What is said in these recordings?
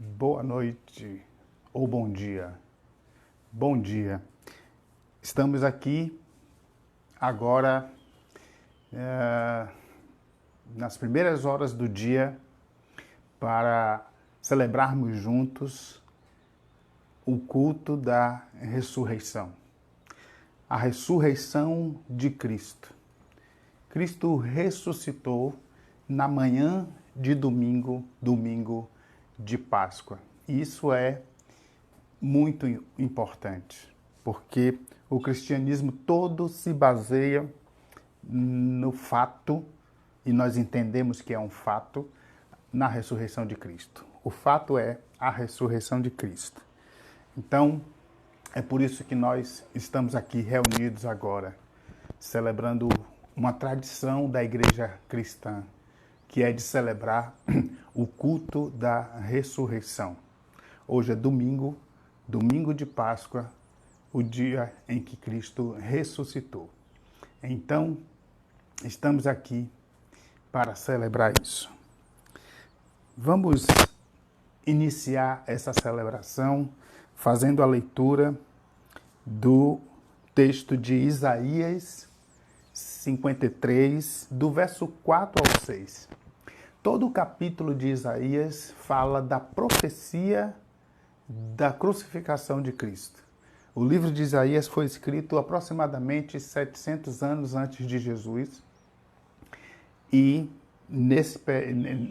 Boa noite ou bom dia. Bom dia. Estamos aqui agora nas primeiras horas do dia para celebrarmos juntos o culto da ressurreição. A ressurreição de Cristo. Cristo ressuscitou na manhã de domingo de Páscoa. Isso é muito importante, porque o cristianismo todo se baseia no fato, e nós entendemos que é um fato, na ressurreição de Cristo. O fato é a ressurreição de Cristo. Então, é por isso que nós estamos aqui reunidos agora, celebrando uma tradição da igreja cristã, que é de celebrar o culto da ressurreição. Hoje é domingo de Páscoa, o dia em que Cristo ressuscitou. Então, estamos aqui para celebrar isso. Vamos iniciar essa celebração fazendo a leitura do texto de Isaías 53, do verso 4 ao 6. Todo o capítulo de Isaías fala da profecia da crucificação de Cristo. O livro de Isaías foi escrito aproximadamente 700 anos antes de Jesus. E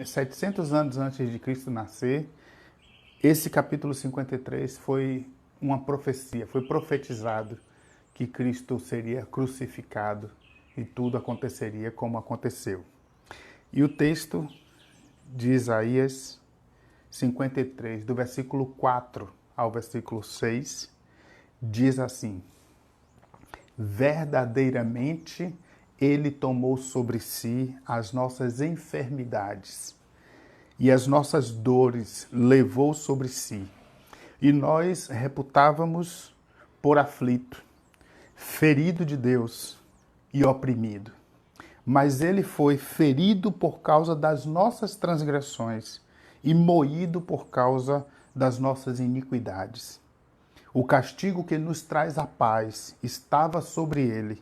700 anos antes de Cristo nascer, esse capítulo 53 foi uma profecia, foi profetizado que Cristo seria crucificado e tudo aconteceria como aconteceu. E o texto de Isaías 53, do versículo 4 ao versículo 6, diz assim: verdadeiramente ele tomou sobre si as nossas enfermidades e as nossas dores levou sobre si. E nós reputávamos por aflito, ferido de Deus e oprimido. Mas ele foi ferido por causa das nossas transgressões e moído por causa das nossas iniquidades. O castigo que nos traz a paz estava sobre ele,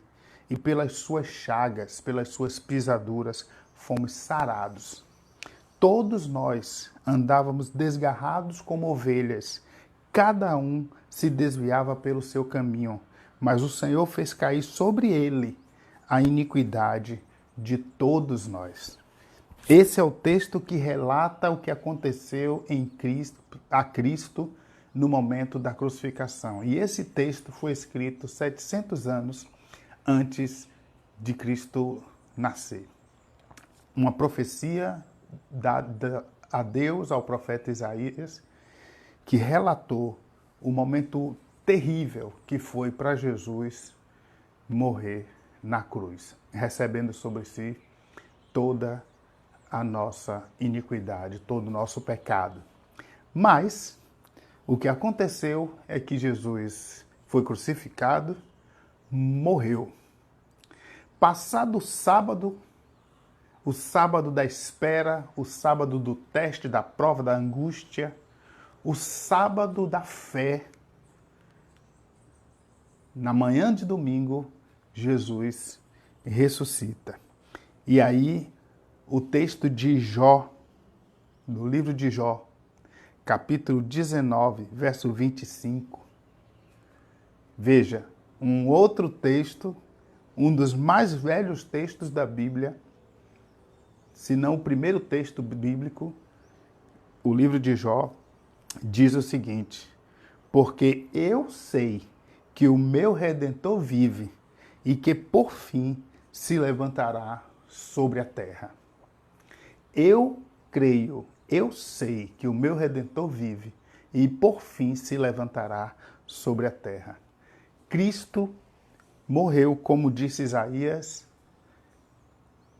e pelas suas chagas, pelas suas pisaduras, fomos sarados. Todos nós andávamos desgarrados como ovelhas, cada um se desviava pelo seu caminho, mas o Senhor fez cair sobre ele a iniquidade de todos nós. Esse é o texto que relata o que aconteceu a Cristo no momento da crucificação. E esse texto foi escrito 700 anos antes de Cristo nascer. Uma profecia dada a Deus, ao profeta Isaías, que relatou o momento terrível que foi para Jesus morrer na cruz, recebendo sobre si toda a nossa iniquidade, todo o nosso pecado. Mas o que aconteceu é que Jesus foi crucificado, morreu. Passado o sábado da espera, o sábado do teste, da prova, da angústia, o sábado da fé, na manhã de domingo, Jesus ressuscita. E aí, o texto de Jó, do livro de Jó, capítulo 19, verso 25. Veja, um outro texto, um dos mais velhos textos da Bíblia, se não o primeiro texto bíblico, o livro de Jó, diz o seguinte: porque eu sei que o meu Redentor vive e que por fim se levantará sobre a terra. Eu creio, eu sei que o meu Redentor vive e por fim se levantará sobre a terra. Cristo morreu, como disse Isaías,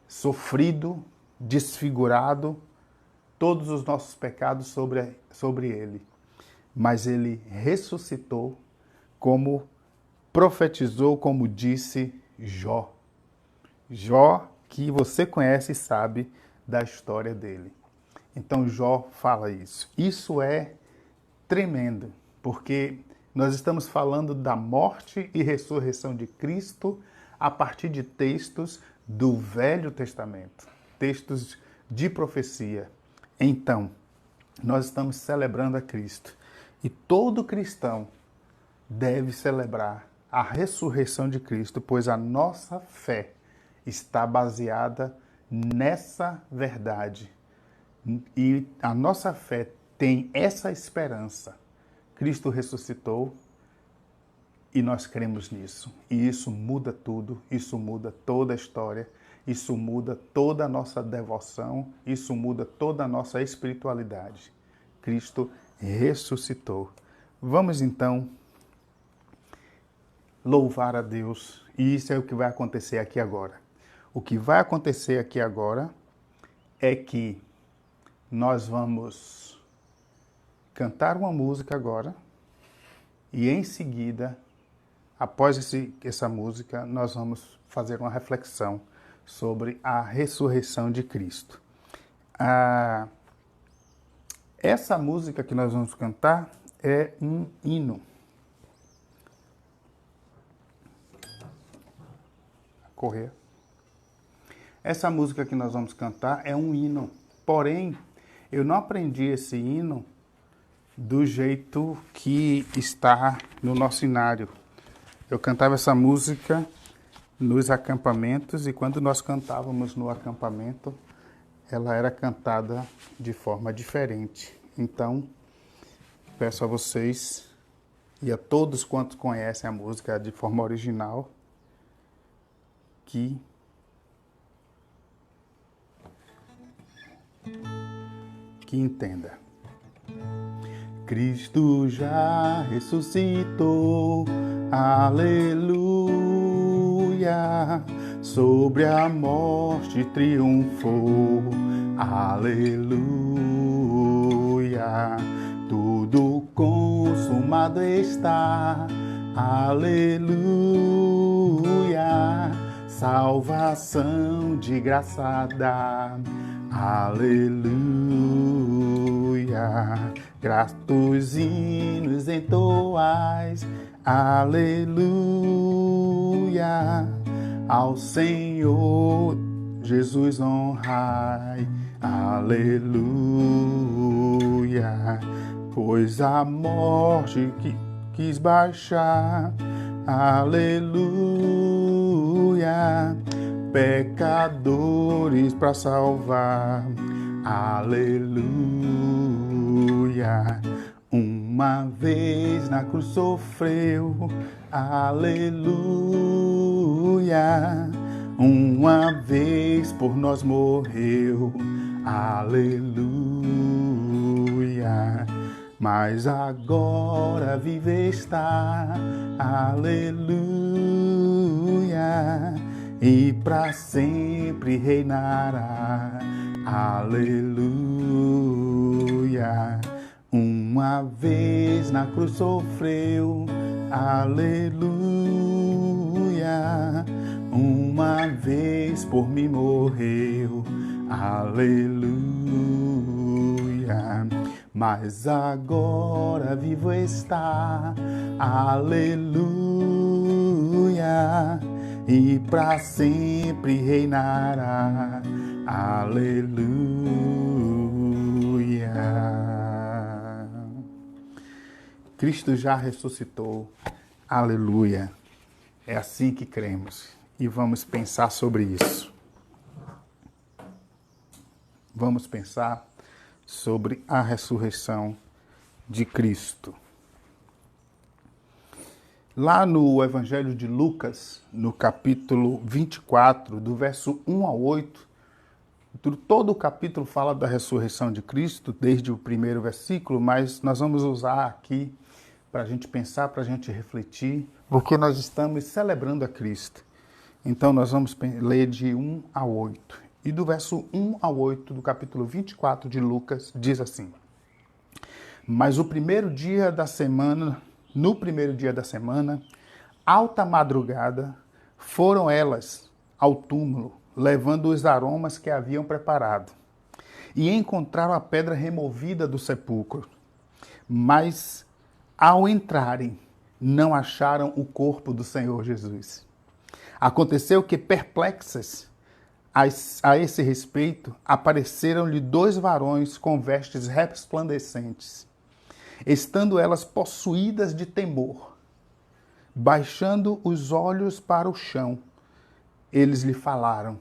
sofrido, desfigurado, todos os nossos pecados sobre ele. Mas ele ressuscitou, como profetizou, como disse Jó. Jó, que você conhece e sabe da história dele. Então Jó fala isso. Isso é tremendo, porque nós estamos falando da morte e ressurreição de Cristo a partir de textos do Velho Testamento, textos de profecia. Então, nós estamos celebrando a Cristo. E todo cristão deve celebrar a ressurreição de Cristo, pois a nossa fé está baseada nessa verdade. E a nossa fé tem essa esperança. Cristo ressuscitou e nós cremos nisso. E isso muda tudo, isso muda toda a história, isso muda toda a nossa devoção, isso muda toda a nossa espiritualidade. Cristo ressuscitou. Vamos então louvar a Deus. E isso é o que vai acontecer aqui agora. O que vai acontecer aqui agora é que nós vamos cantar uma música agora e em seguida, após essa música, nós vamos fazer uma reflexão sobre a ressurreição de Cristo. Essa música que nós vamos cantar é um hino. Correr. Essa música que nós vamos cantar é um hino. Porém, eu não aprendi esse hino do jeito que está no nosso inário. Eu cantava essa música nos acampamentos e quando nós cantávamos no acampamento, ela era cantada de forma diferente. Então, peço a vocês e a todos quantos conhecem a música de forma original que entenda. Cristo já ressuscitou, aleluia, sobre a morte triunfou, aleluia, tudo consumado está, aleluia, salvação de graça dá, aleluia, gratos hinos entoais, aleluia, ao Senhor Jesus honrai, aleluia, pois a morte que quis baixar, aleluia, pecadores para salvar, aleluia, uma vez na cruz sofreu, aleluia, uma vez por nós morreu, aleluia, mas agora vive está, aleluia, e para sempre reinará, aleluia, uma vez na cruz sofreu, aleluia, uma vez por mim morreu, aleluia, mas agora vivo está, aleluia, e para sempre reinará, aleluia. Cristo já ressuscitou, aleluia. É assim que cremos e vamos pensar sobre isso. Vamos pensar sobre a ressurreição de Cristo. Lá no Evangelho de Lucas, no capítulo 24, do verso 1 ao 8, todo o capítulo fala da ressurreição de Cristo, desde o primeiro versículo, mas nós vamos usar aqui para a gente pensar, para a gente refletir, porque nós estamos celebrando a Cristo. Então nós vamos ler de 1 a 8. E do verso 1 ao 8 do capítulo 24 de Lucas diz assim: Mas no primeiro dia da semana, alta madrugada, foram elas ao túmulo, levando os aromas que haviam preparado. e encontraram a pedra removida do sepulcro. Mas, ao entrarem, não acharam o corpo do Senhor Jesus. Aconteceu que, perplexas a esse respeito, apareceram-lhe 2 varões com vestes resplandecentes. Estando elas possuídas de temor, baixando os olhos para o chão, eles lhe falaram: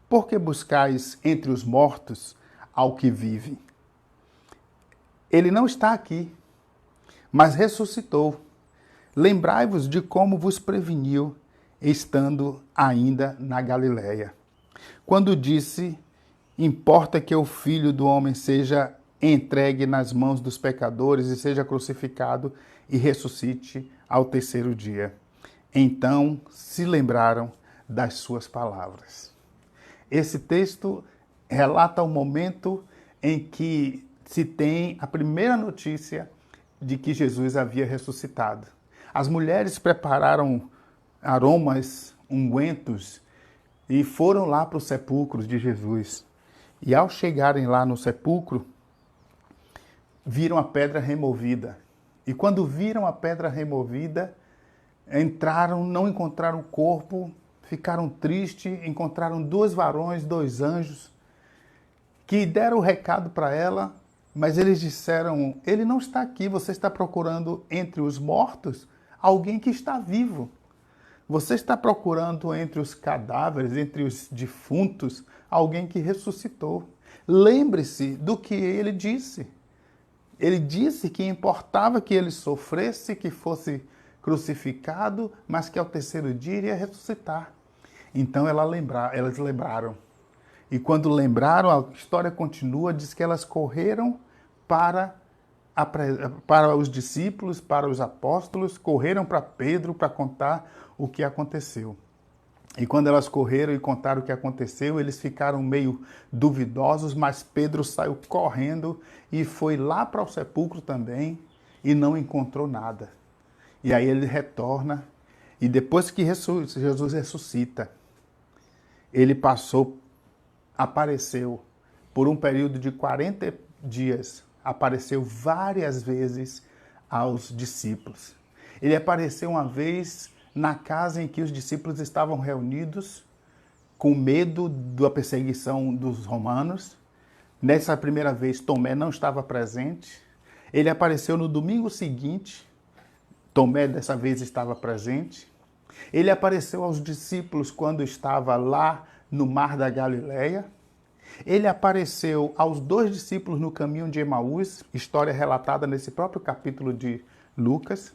por que buscais entre os mortos ao que vive? Ele não está aqui, mas ressuscitou. Lembrai-vos de como vos preveniu, estando ainda na Galiléia, quando disse: importa que o Filho do Homem seja entregue nas mãos dos pecadores e seja crucificado e ressuscite ao 3º dia. Então se lembraram das suas palavras. Esse texto relata o momento em que se tem a primeira notícia de que Jesus havia ressuscitado. As mulheres prepararam aromas, ungüentos, e foram lá para o sepulcro de Jesus. E ao chegarem lá no sepulcro, viram a pedra removida. E quando viram a pedra removida, entraram, não encontraram o corpo, ficaram tristes, encontraram 2 varões, 2 anjos, que deram o recado para ela, mas eles disseram: ele não está aqui, você está procurando entre os mortos alguém que está vivo. Você está procurando entre os cadáveres, entre os defuntos, alguém que ressuscitou. Lembre-se do que ele disse. Ele disse que importava que ele sofresse, que fosse crucificado, mas que ao 3º dia iria ressuscitar. Então elas lembraram. E quando lembraram, a história continua, diz que elas correram para os discípulos, para os apóstolos, correram para Pedro para contar o que aconteceu. E quando elas correram e contaram o que aconteceu, eles ficaram meio duvidosos, mas Pedro saiu correndo e foi lá para o sepulcro também e não encontrou nada. E aí ele retorna, e depois que Jesus ressuscita, ele apareceu por um período de 40 dias, apareceu várias vezes aos discípulos. Ele apareceu uma vez na casa em que os discípulos estavam reunidos, com medo da perseguição dos romanos. Nessa primeira vez, Tomé não estava presente. Ele apareceu no domingo seguinte. Tomé, dessa vez, estava presente. Ele apareceu aos discípulos quando estava lá no Mar da Galileia. Ele apareceu aos 2 discípulos no caminho de Emaús, história relatada nesse próprio capítulo de Lucas.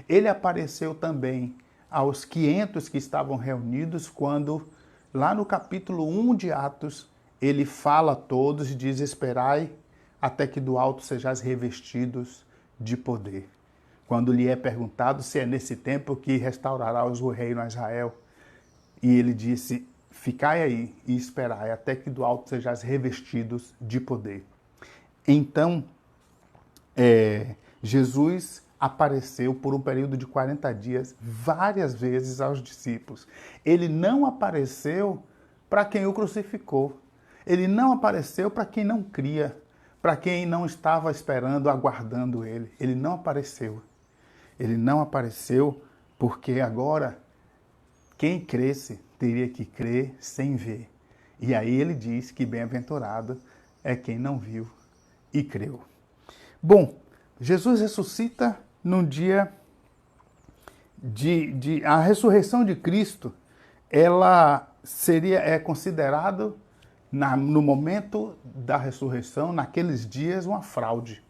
Ele apareceu também aos 500 que estavam reunidos, quando, lá no capítulo 1 de Atos, ele fala a todos e diz: esperai até que do alto sejais revestidos de poder. Quando lhe é perguntado se é nesse tempo que restaurará o reino a Israel, e ele disse: ficai aí e esperai até que do alto sejais revestidos de poder. Então, Jesus apareceu por um período de 40 dias várias vezes aos discípulos. Ele não apareceu para quem o crucificou. Ele não apareceu para quem não cria, para quem não estava esperando, aguardando ele. Ele não apareceu. Ele não apareceu porque agora quem cresce teria que crer sem ver. E aí ele diz que bem-aventurado é quem não viu e creu. Bom, Jesus ressuscita num dia a ressurreição de Cristo, ela é considerado no momento da ressurreição, naqueles dias, uma fraude.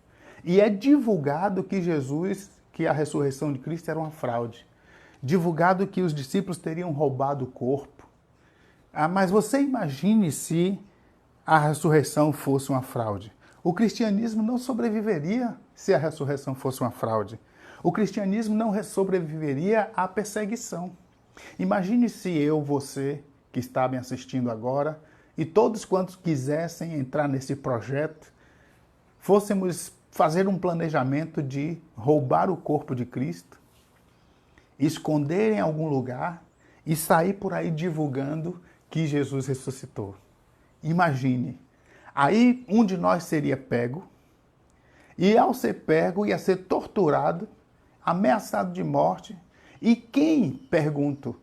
E é divulgado que a ressurreição de Cristo era uma fraude. Divulgado que os discípulos teriam roubado o corpo. Mas você imagine se a ressurreição fosse uma fraude. O cristianismo não sobreviveria se a ressurreição fosse uma fraude. O cristianismo não sobreviveria à perseguição. Imagine se eu, você, que está me assistindo agora, e todos quantos quisessem entrar nesse projeto, fôssemos fazer um planejamento de roubar o corpo de Cristo, esconder em algum lugar e sair por aí divulgando que Jesus ressuscitou. Imagine Aí um de nós seria pego, e ao ser pego ia ser torturado, ameaçado de morte. E quem, pergunto,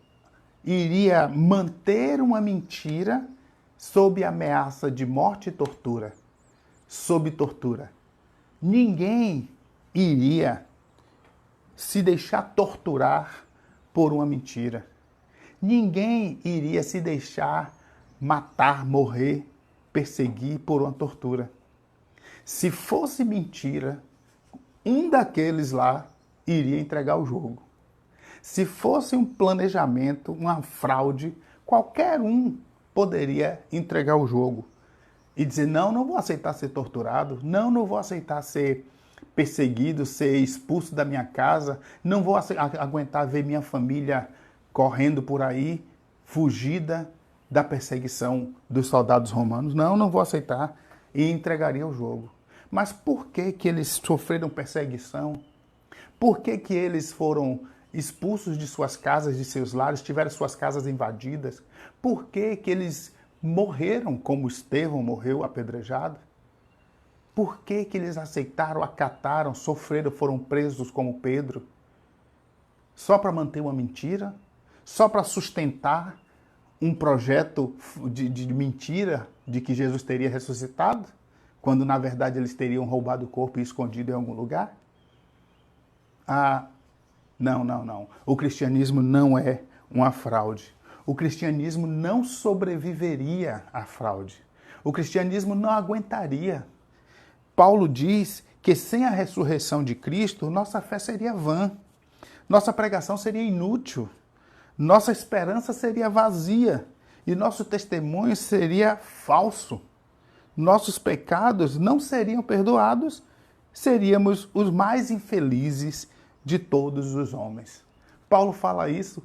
iria manter uma mentira sob ameaça de morte e tortura? Sob tortura. Ninguém iria se deixar torturar por uma mentira. Ninguém iria se deixar matar, morrer, perseguir por uma tortura. Se fosse mentira, um daqueles lá iria entregar o jogo. Se fosse um planejamento, uma fraude, qualquer um poderia entregar o jogo e dizer: não, não vou aceitar ser torturado, não, não vou aceitar ser perseguido, ser expulso da minha casa, não vou aguentar ver minha família correndo por aí, fugida da perseguição dos soldados romanos. Não, não vou aceitar, e entregaria o jogo. Mas por que que eles sofreram perseguição? Por que que eles foram expulsos de suas casas, de seus lares, tiveram suas casas invadidas? Por que que eles morreram como Estevão morreu apedrejado? Por que que eles aceitaram, acataram, sofreram, foram presos como Pedro? Só para manter uma mentira? Só para sustentar um projeto de mentira de que Jesus teria ressuscitado? Quando, na verdade, eles teriam roubado o corpo e escondido em algum lugar? Ah, não, não, não. O cristianismo não é uma fraude. O cristianismo não sobreviveria à fraude. O cristianismo não aguentaria. Paulo diz que sem a ressurreição de Cristo, nossa fé seria vã. Nossa pregação seria inútil. Nossa esperança seria vazia. E nosso testemunho seria falso. Nossos pecados não seriam perdoados, seríamos os mais infelizes de todos os homens. Paulo fala isso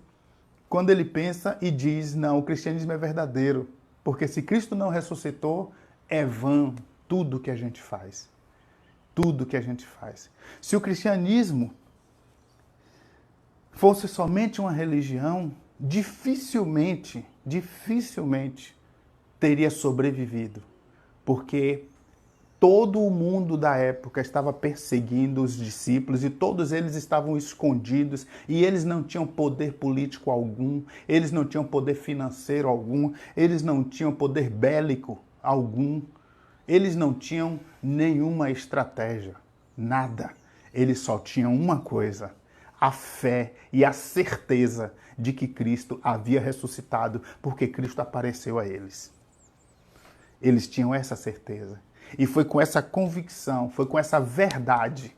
quando ele pensa e diz: não, o cristianismo é verdadeiro, porque se Cristo não ressuscitou, é vã tudo que a gente faz. Tudo que a gente faz. Se o cristianismo fosse somente uma religião, dificilmente teria sobrevivido. Porque todo o mundo da época estava perseguindo os discípulos e todos eles estavam escondidos e eles não tinham poder político algum, eles não tinham poder financeiro algum, eles não tinham poder bélico algum, eles não tinham nenhuma estratégia, nada. Eles só tinham uma coisa: a fé e a certeza de que Cristo havia ressuscitado, porque Cristo apareceu a eles. Eles tinham essa certeza. E foi com essa convicção, foi com essa verdade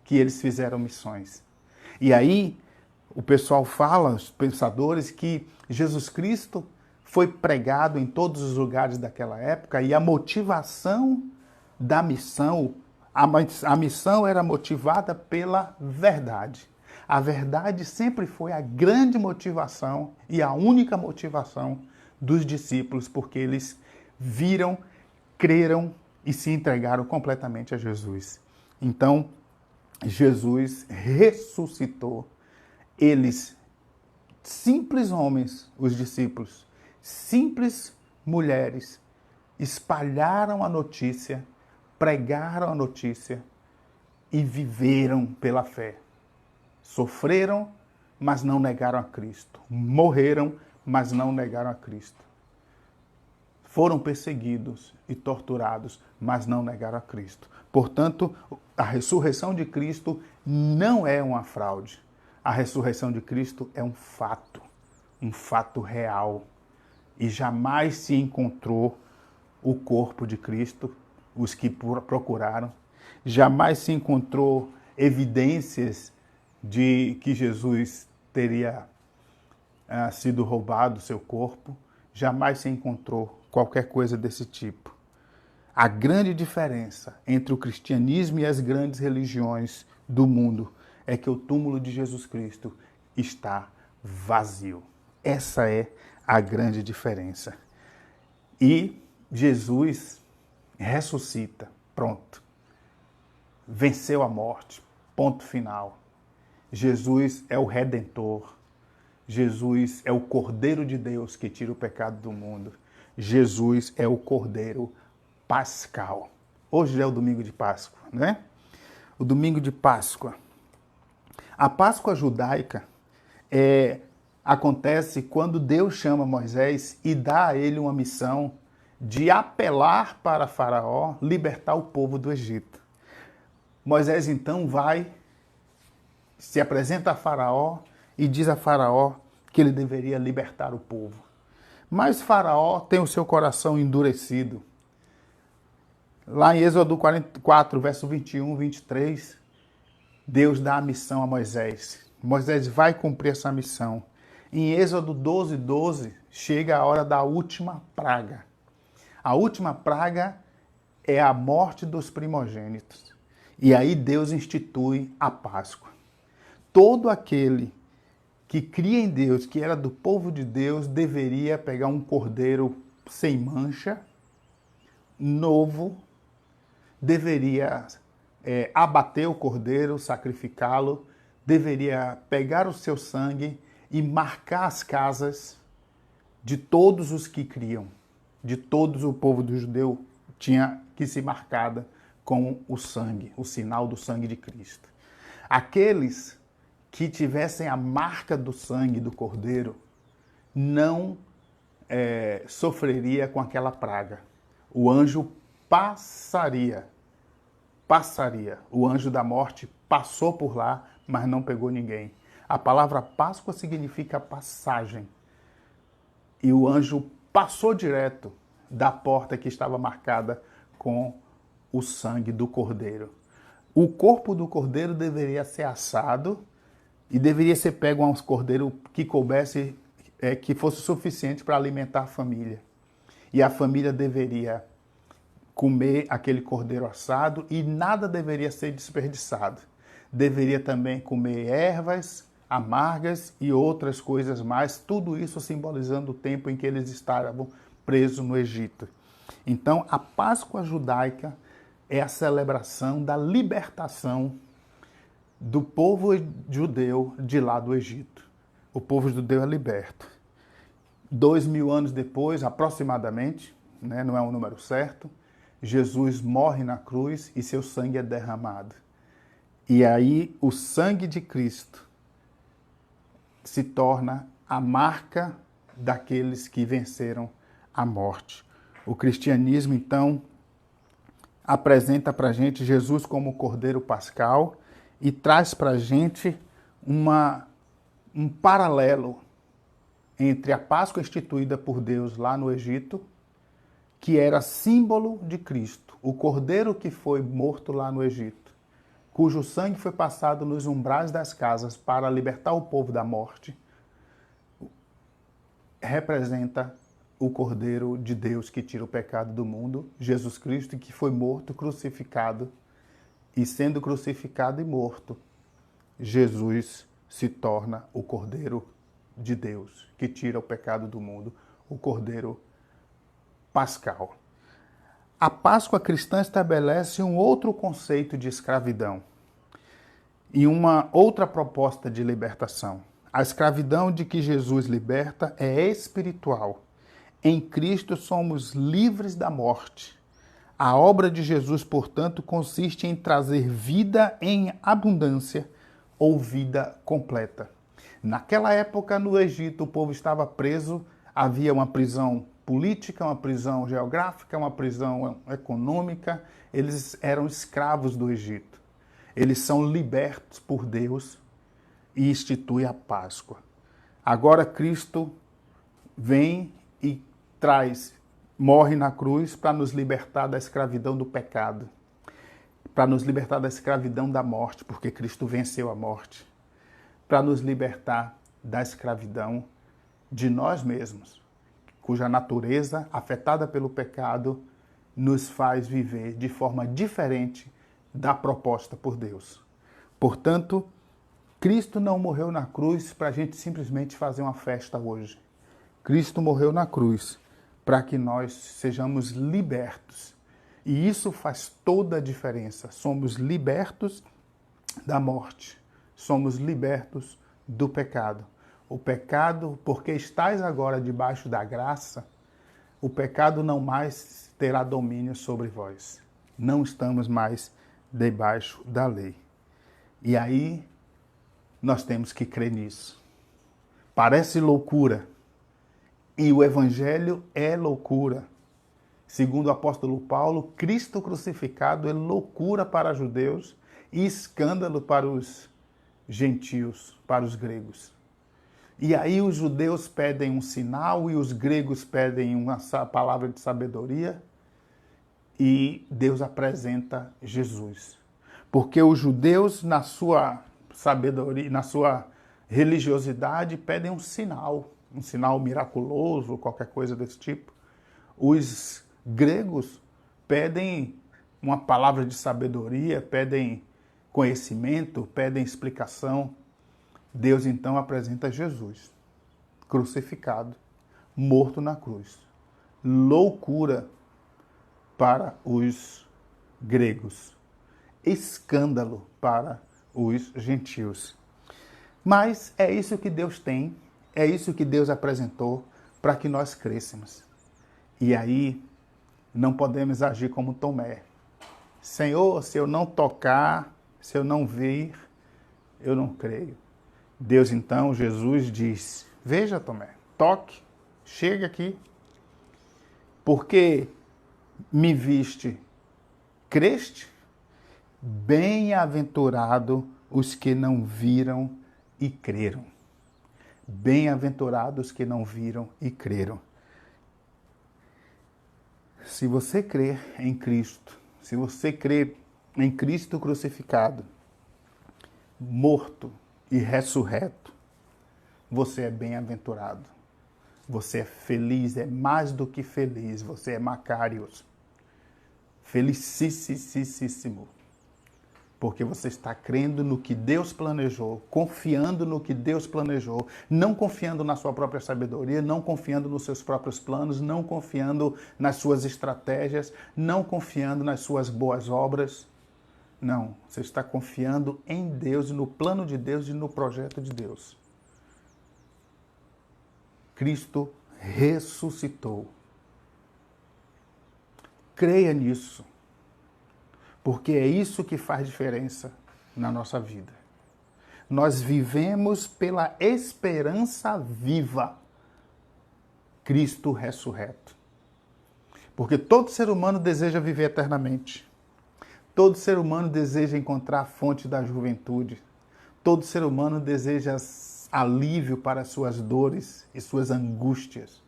que eles fizeram missões. E aí, o pessoal fala, os pensadores, que Jesus Cristo foi pregado em todos os lugares daquela época e a motivação da missão, a missão era motivada pela verdade. A verdade sempre foi a grande motivação e a única motivação dos discípulos, porque eles viram, creram e se entregaram completamente a Jesus. Então, Jesus ressuscitou. Eles, simples homens, os discípulos, simples mulheres, espalharam a notícia, pregaram a notícia e viveram pela fé. Sofreram, mas não negaram a Cristo. Morreram, mas não negaram a Cristo. Foram perseguidos e torturados, mas não negaram a Cristo. Portanto, a ressurreição de Cristo não é uma fraude. A ressurreição de Cristo é um fato real. E jamais se encontrou o corpo de Cristo, os que procuraram. Jamais se encontrou evidências de que Jesus teria sido roubado o seu corpo. Jamais se encontrou qualquer coisa desse tipo. A grande diferença entre o cristianismo e as grandes religiões do mundo é que o túmulo de Jesus Cristo está vazio. Essa é a grande diferença. E Jesus ressuscita. Pronto. Venceu a morte. Ponto final. Jesus é o Redentor. Jesus é o Cordeiro de Deus que tira o pecado do mundo. Jesus é o Cordeiro pascal. Hoje é o domingo de Páscoa, né? O domingo de Páscoa. A Páscoa judaica acontece quando Deus chama Moisés e dá a ele uma missão de apelar para Faraó, libertar o povo do Egito. Moisés então vai, se apresenta a Faraó e diz a Faraó que ele deveria libertar o povo. Mas Faraó tem o seu coração endurecido. Lá em Êxodo 44, verso 21, 23, Deus dá a missão a Moisés. Moisés vai cumprir essa missão. Em Êxodo 12, 12, chega a hora da última praga. A última praga é a morte dos primogênitos. E aí Deus institui a Páscoa. Todo aquele que cria em Deus, que era do povo de Deus, deveria pegar um cordeiro sem mancha, novo, deveria abater o cordeiro, sacrificá-lo, deveria pegar o seu sangue e marcar as casas de todos os que criam, de todos o povo do judeu tinha que ser marcada com o sangue, o sinal do sangue de Cristo. Aqueles que tivessem a marca do sangue do cordeiro não sofreria com aquela praga. O anjo passaria. O anjo da morte passou por lá, mas não pegou ninguém. A palavra Páscoa significa passagem. E o anjo passou direto da porta que estava marcada com o sangue do cordeiro. O corpo do cordeiro deveria ser assado e deveria ser pego um cordeiro que coubesse, que fosse suficiente para alimentar a família. E a família deveria comer aquele cordeiro assado e nada deveria ser desperdiçado. Deveria também comer ervas amargas e outras coisas mais, tudo isso simbolizando o tempo em que eles estavam presos no Egito. Então, a Páscoa judaica é a celebração da libertação do povo judeu de lá do Egito. O povo judeu é liberto. 2000 anos depois, aproximadamente, né, não é um número certo, Jesus morre na cruz e seu sangue é derramado. E aí o sangue de Cristo se torna a marca daqueles que venceram a morte. O cristianismo, então, apresenta para a gente Jesus como Cordeiro Pascal e traz para a gente um paralelo entre a Páscoa instituída por Deus lá no Egito, que era símbolo de Cristo, o Cordeiro que foi morto lá no Egito, cujo sangue foi passado nos umbrais das casas para libertar o povo da morte, representa o Cordeiro de Deus que tira o pecado do mundo, Jesus Cristo, que foi morto, crucificado, e sendo crucificado e morto, Jesus se torna o Cordeiro de Deus, que tira o pecado do mundo, o Cordeiro Pascal. A Páscoa cristã estabelece um outro conceito de escravidão e uma outra proposta de libertação. A escravidão de que Jesus liberta é espiritual. Em Cristo somos livres da morte. A obra de Jesus, portanto, consiste em trazer vida em abundância ou vida completa. Naquela época, no Egito, o povo estava preso, havia uma prisão política, uma prisão geográfica, uma prisão econômica. Eles eram escravos do Egito. Eles são libertos por Deus e institui a Páscoa. Agora Cristo vem e morre na cruz para nos libertar da escravidão do pecado, para nos libertar da escravidão da morte, porque Cristo venceu a morte, para nos libertar da escravidão de nós mesmos, cuja natureza, afetada pelo pecado, nos faz viver de forma diferente da proposta por Deus. Portanto, Cristo não morreu na cruz para a gente simplesmente fazer uma festa hoje. Cristo morreu na cruz para que nós sejamos libertos. E isso faz toda a diferença. Somos libertos da morte. Somos libertos do pecado. O pecado, porque estás agora debaixo da graça, o pecado não mais terá domínio sobre vós. Não estamos mais debaixo da lei. E aí nós temos que crer nisso. Parece loucura. E o evangelho é loucura. Segundo o apóstolo Paulo, Cristo crucificado é loucura para os judeus e escândalo para os gentios, para os gregos. E aí os judeus pedem um sinal e os gregos pedem uma palavra de sabedoria e Deus apresenta Jesus. Porque os judeus, na sua sabedoria, na sua religiosidade, pedem um sinal miraculoso, qualquer coisa desse tipo. Os gregos pedem uma palavra de sabedoria, pedem conhecimento, pedem explicação. Deus então apresenta Jesus, crucificado, morto na cruz. Loucura para os gregos, escândalo para os gentios. Mas é isso que Deus tem, é isso que Deus apresentou para que nós crescêssemos. E aí não podemos agir como Tomé. Senhor, se eu não tocar, se eu não ver, eu não creio. Deus então, Jesus diz, veja Tomé, toque, chega aqui, porque me viste, creste? Bem-aventurado os que não viram e creram. Bem-aventurados que não viram e creram. Se você crer em Cristo, se você crer em Cristo crucificado, morto e ressurreto, você é bem-aventurado. Você é feliz, é mais do que feliz. Você é Macarios. Felicíssimo. Porque você está crendo no que Deus planejou, confiando no que Deus planejou, não confiando na sua própria sabedoria, não confiando nos seus próprios planos, não confiando nas suas estratégias, não confiando nas suas boas obras. Não, você está confiando em Deus, no plano de Deus e no projeto de Deus. Cristo ressuscitou. Creia nisso. Porque é isso que faz diferença na nossa vida. Nós vivemos pela esperança viva. Cristo ressurreto. Porque todo ser humano deseja viver eternamente. Todo ser humano deseja encontrar a fonte da juventude. Todo ser humano deseja alívio para suas dores e suas angústias.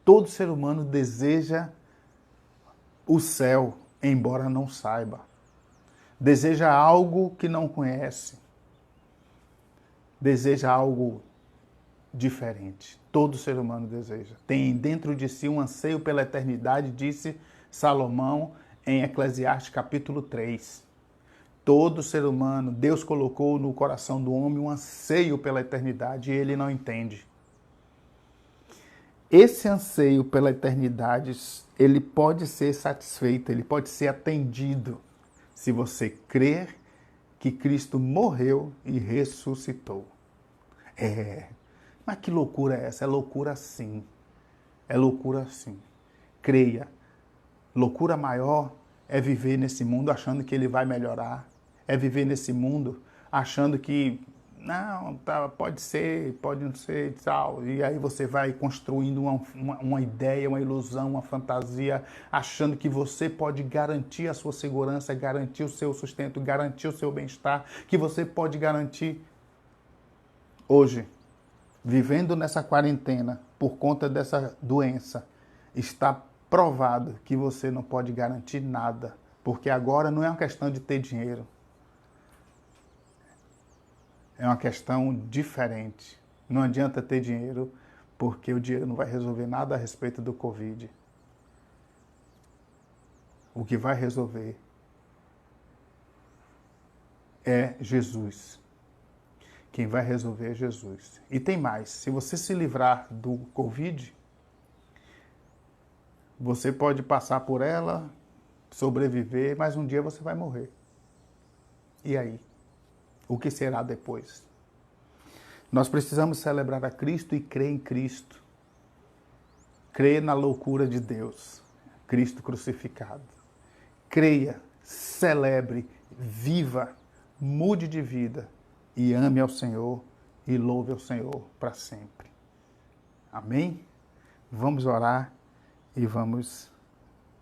Todo ser humano deseja o céu, embora não saiba. Deseja algo que não conhece. Deseja algo diferente. Todo ser humano deseja. Tem dentro de si um anseio pela eternidade, disse Salomão em Eclesiastes capítulo 3. Todo ser humano, Deus colocou no coração do homem um anseio pela eternidade e ele não entende. Esse anseio pela eternidade, ele pode ser satisfeito, ele pode ser atendido se você crer que Cristo morreu e ressuscitou. Mas que loucura é essa? É loucura sim. É loucura sim. Creia. Loucura maior é viver nesse mundo achando que ele vai melhorar. É viver nesse mundo achando que não, tá, pode ser, pode não ser, tal. E aí você vai construindo uma ideia, uma ilusão, uma fantasia, achando que você pode garantir a sua segurança, garantir o seu sustento, garantir o seu bem-estar, que você pode garantir. Hoje, vivendo nessa quarentena, por conta dessa doença, está provado que você não pode garantir nada, porque agora não é uma questão de ter dinheiro. É uma questão diferente. Não adianta ter dinheiro, porque o dinheiro não vai resolver nada a respeito do Covid. O que vai resolver é Jesus. Quem vai resolver é Jesus. E tem mais. Se você se livrar do Covid, você pode passar por ela, sobreviver, mas um dia você vai morrer. E aí? O que será depois? Nós precisamos celebrar a Cristo e crer em Cristo. Crer na loucura de Deus. Cristo crucificado. Creia, celebre, viva, mude de vida e ame ao Senhor e louve ao Senhor para sempre. Amém? Vamos orar e vamos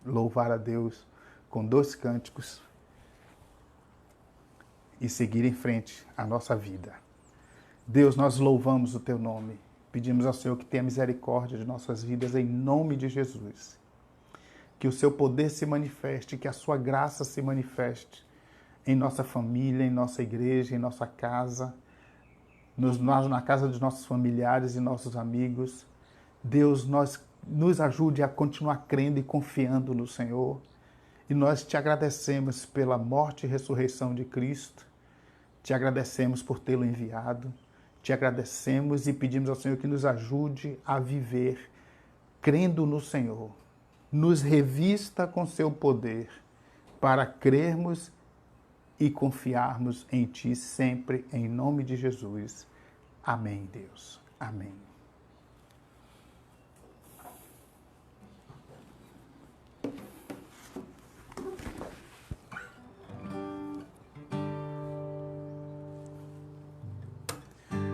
louvar a Deus com 2 cânticos e seguir em frente a nossa vida. Deus, nós louvamos o Teu nome. Pedimos ao Senhor que tenha misericórdia de nossas vidas em nome de Jesus. Que o Seu poder se manifeste, que a Sua graça se manifeste em nossa família, em nossa igreja, em nossa casa, na casa dos nossos familiares e nossos amigos. Deus, nos ajude a continuar crendo e confiando no Senhor. E nós te agradecemos pela morte e ressurreição de Cristo. Te agradecemos por tê-lo enviado. Te agradecemos e pedimos ao Senhor que nos ajude a viver crendo no Senhor. Nos revista com seu poder para crermos e confiarmos em Ti sempre, em nome de Jesus. Amém, Deus. Amém.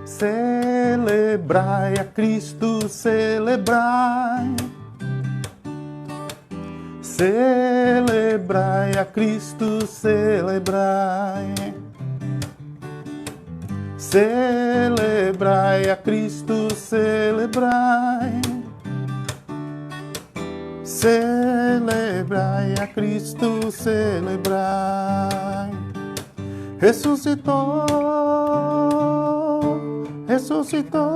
Celebrai a Cristo, celebrai. Celebrai a Cristo, celebrai. Celebrai a Cristo, celebrai. Celebrai a Cristo, celebrai. Ressuscitou, ressuscitou,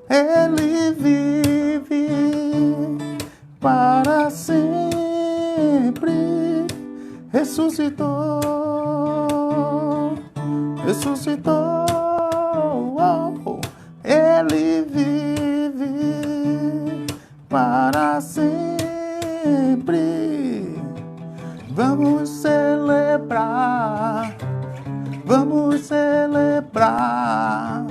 Ele vive para sempre. Ressuscitou, ressuscitou, Ele vive para sempre. Vamos celebrar, vamos celebrar,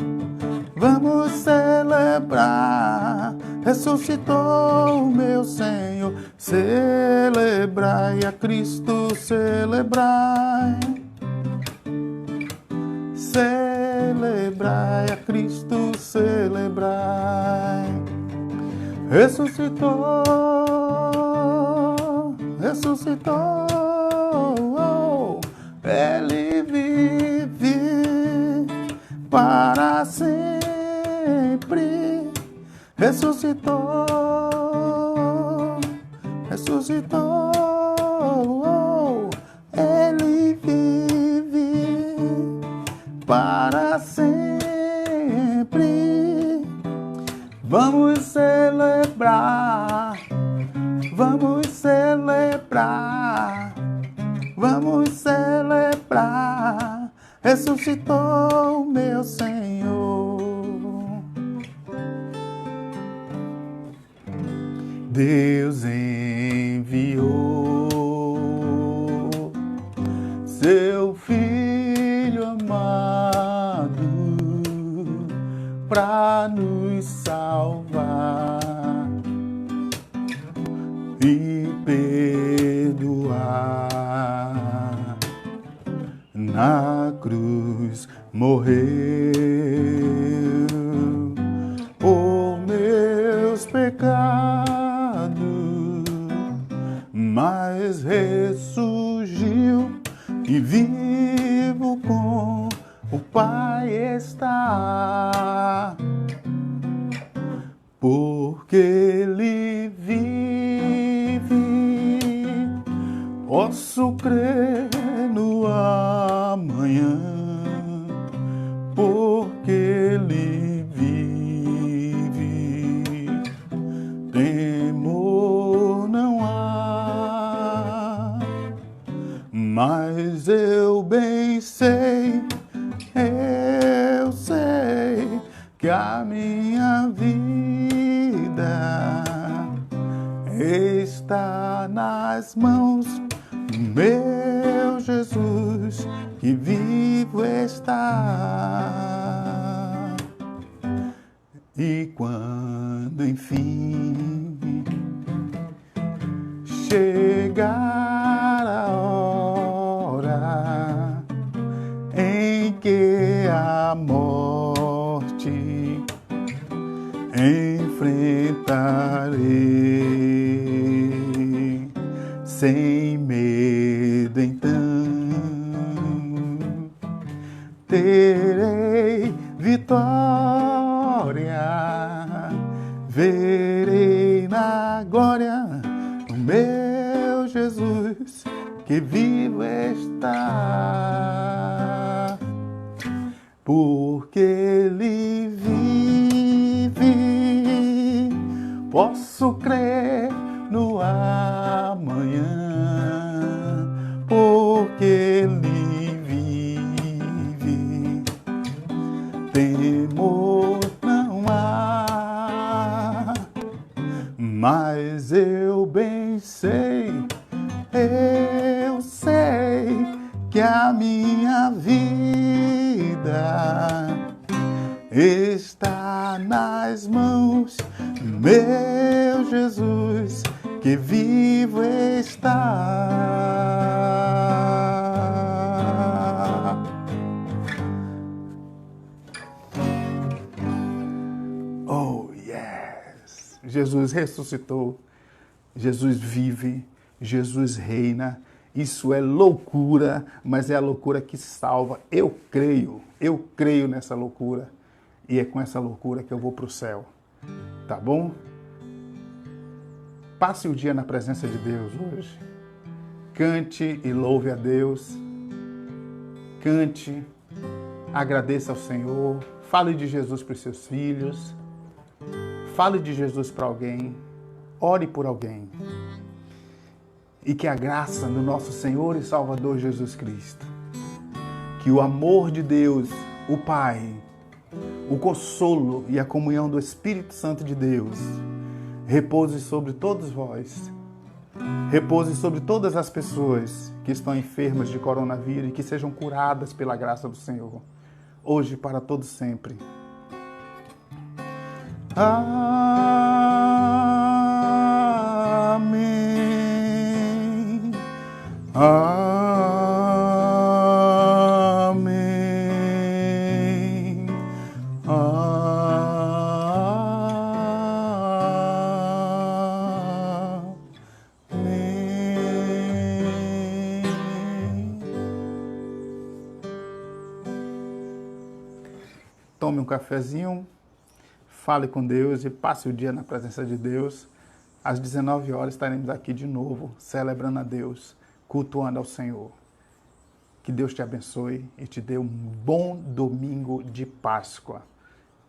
vamos celebrar. Ressuscitou meu Senhor. Celebrai a Cristo, celebrai. Celebrai a Cristo, celebrai. Ressuscitou, ressuscitou, Ele vive para sempre. Ressuscitou, ressuscitou, Ele vive para sempre. Vamos celebrar, vamos celebrar, vamos celebrar. Ressuscitou meu Senhor. Deus enviou seu Filho amado para nos salvar e perdoar. Na cruz morreu por meus pecados, mas ressurgiu e vivo com o Pai está, porque Ele vive. Posso crer no amanhã, porque Ele vive. Temor não há, mas eu bem sei, eu sei que a minha vida está nas mãos do meu Jesus, que vivo está. E quando enfim chegar a hora em que a morte enfrentarei sem medo, então terei vitória, verei na glória o meu Jesus que vivo está, porque Ele vive, posso crer no amanhã, porque Ele vive, temor não há, mas eu bem sei, eu sei que a minha vida está nas mãos do meu Jesus que vivo está. Oh, yes! Jesus ressuscitou, Jesus vive, Jesus reina. Isso é loucura, mas é a loucura que salva. Eu creio nessa loucura. E é com essa loucura que eu vou para o céu. Tá bom? Passe o dia na presença de Deus hoje. Cante e louve a Deus. Cante, agradeça ao Senhor. Fale de Jesus para os seus filhos. Fale de Jesus para alguém. Ore por alguém. E que a graça do nosso Senhor e Salvador Jesus Cristo, que o amor de Deus, o Pai, o consolo e a comunhão do Espírito Santo de Deus repouse sobre todos vós, repouse sobre todas as pessoas que estão enfermas de coronavírus e que sejam curadas pela graça do Senhor, hoje e para todos sempre. Amém. Amém. Amém. Tome um cafezinho, fale com Deus e passe o dia na presença de Deus. Às 19 horas estaremos aqui de novo, celebrando a Deus, cultuando ao Senhor. Que Deus te abençoe e te dê um bom domingo de Páscoa.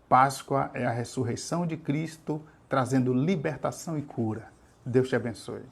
Páscoa é a ressurreição de Cristo, trazendo libertação e cura. Deus te abençoe.